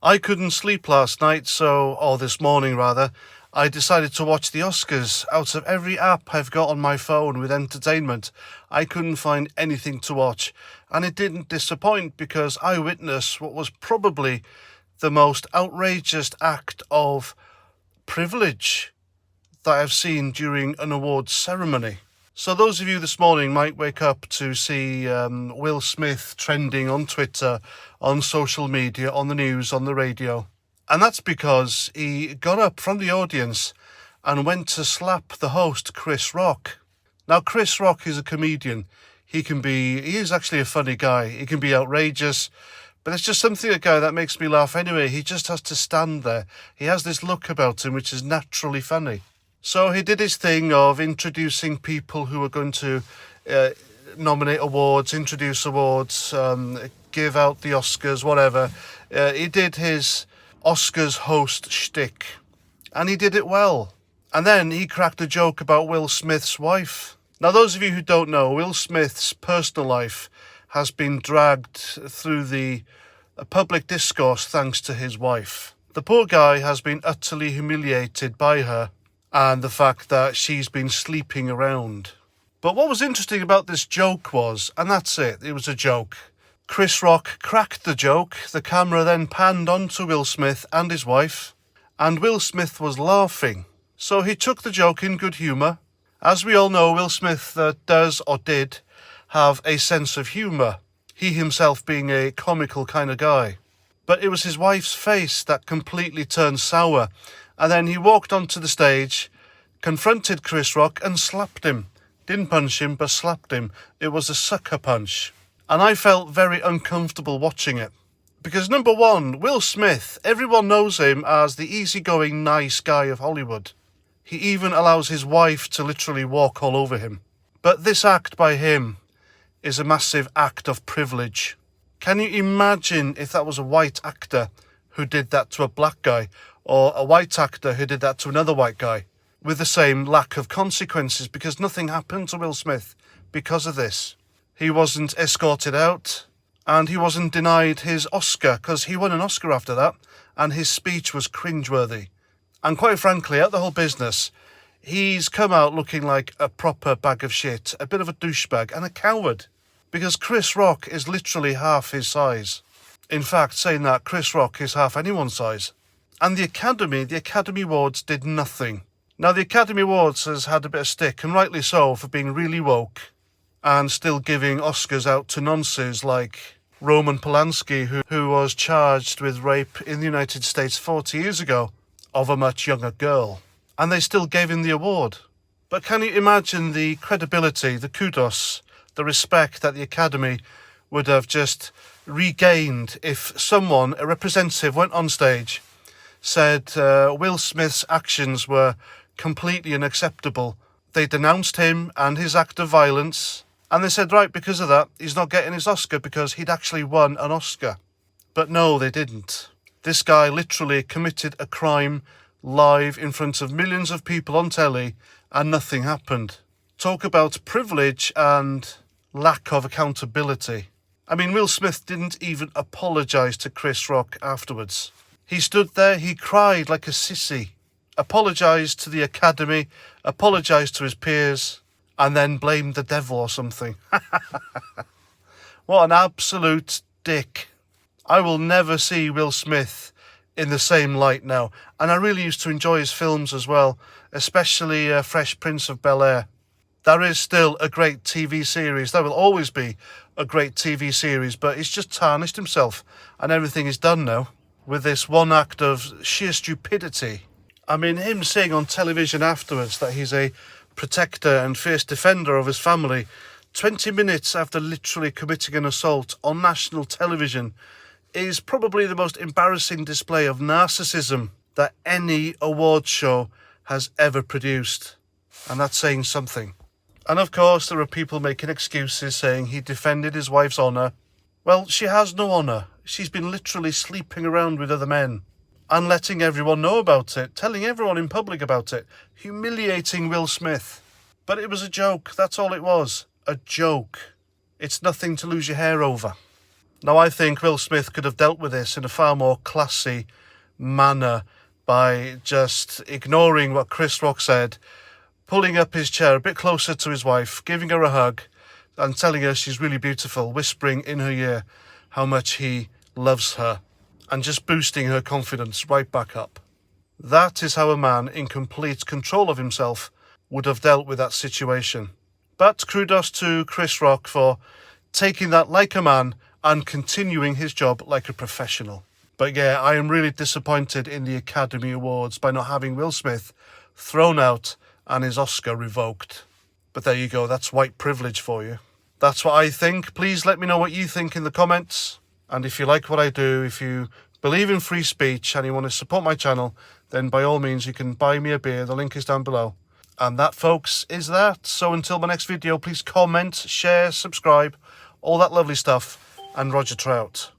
I couldn't sleep last night, or this morning rather, I decided to watch the Oscars. Out of every app I've got on my phone with entertainment, I couldn't find anything to watch. And it didn't disappoint because I witnessed what was probably the most outrageous act of privilege that I've seen during an awards ceremony. So those of you this morning might wake up to see Will Smith trending on Twitter, on social media, on the news, on the radio. And that's because he got up from the audience and went to slap the host, Chris Rock. Now, Chris Rock is a comedian. He is actually a funny guy. He can be outrageous, but it's just something, a guy that makes me laugh anyway. He just has to stand there. He has this look about him which is naturally funny. So he did his thing of introducing people who were going to nominate awards, introduce awards, give out the Oscars, whatever. He did his Oscars host shtick, and he did it well. And then he cracked a joke about Will Smith's wife. Now, those of you who don't know, Will Smith's personal life has been dragged through the public discourse thanks to his wife. The poor guy has been utterly humiliated by her and the fact that she's been sleeping around. But what was interesting about this joke was, and that's it was a joke. Chris Rock cracked the joke, the camera then panned onto Will Smith and his wife, and Will Smith was laughing. So he took the joke in good humour. As we all know, Will Smith does or did have a sense of humour, he himself being a comical kind of guy. But it was his wife's face that completely turned sour. And then he walked onto the stage, confronted Chris Rock and slapped him. Didn't punch him, but slapped him. It was a sucker punch. And I felt very uncomfortable watching it. Because number one, Will Smith, everyone knows him as the easygoing, nice guy of Hollywood. He even allows his wife to literally walk all over him. But this act by him is a massive act of privilege. Can you imagine if that was a white actor who did that to a black guy, or a white actor who did that to another white guy, with the same lack of consequences? Because nothing happened to Will Smith because of this. He wasn't escorted out, and he wasn't denied his Oscar, because he won an Oscar after that, and his speech was cringeworthy. And quite frankly, out the whole business, he's come out looking like a proper bag of shit, a bit of a douchebag and a coward, because Chris Rock is literally half his size. In fact, saying that, Chris Rock is half anyone's size. And the Academy Awards did nothing. Now, the Academy Awards has had a bit of stick, and rightly so, for being really woke and still giving Oscars out to nonces like Roman Polanski, who was charged with rape in the United States 40 years ago of a much younger girl. And they still gave him the award. But can you imagine the credibility, the kudos, the respect that the Academy would have just regained if someone, a representative, went on stage, said Will Smith's actions were completely unacceptable. They denounced him and his act of violence, and they said, right, because of that, he's not getting his Oscar because he'd actually won an Oscar. But no, they didn't. This guy literally committed a crime live in front of millions of people on telly, and nothing happened. Talk about privilege and lack of accountability. I mean, Will Smith didn't even apologise to Chris Rock afterwards. He stood there, he cried like a sissy, apologised to the Academy, apologised to his peers, and then blamed the devil or something. What an absolute dick. I will never see Will Smith in the same light now. And I really used to enjoy his films as well, especially Fresh Prince of Bel-Air. That is still a great TV series. That will always be a great TV series, but he's just tarnished himself, and everything is done now with this one act of sheer stupidity. I mean, him saying on television afterwards that he's a protector and fierce defender of his family, 20 minutes after literally committing an assault on national television, is probably the most embarrassing display of narcissism that any award show has ever produced. And that's saying something. And of course, there are people making excuses saying he defended his wife's honour. Well, she has no honour. She's been literally sleeping around with other men and letting everyone know about it, telling everyone in public about it, humiliating Will Smith. But it was a joke. That's all it was. A joke. It's nothing to lose your hair over. Now, I think Will Smith could have dealt with this in a far more classy manner by just ignoring what Chris Rock said, pulling up his chair a bit closer to his wife, giving her a hug, and telling her she's really beautiful, whispering in her ear how much he loves her, and just boosting her confidence right back up. That is how a man in complete control of himself would have dealt with that situation. But kudos to Chris Rock for taking that like a man and continuing his job like a professional. But yeah, I am really disappointed in the Academy Awards by not having Will Smith thrown out and his Oscar revoked. But there you go, that's white privilege for you. That's what I think. Please let me know what you think in the comments. And if you like what I do, if you believe in free speech and you want to support my channel, then by all means you can buy me a beer. The link is down below. And that, folks, is that. So until my next video, please comment, share, subscribe, all that lovely stuff. And Roger Trout.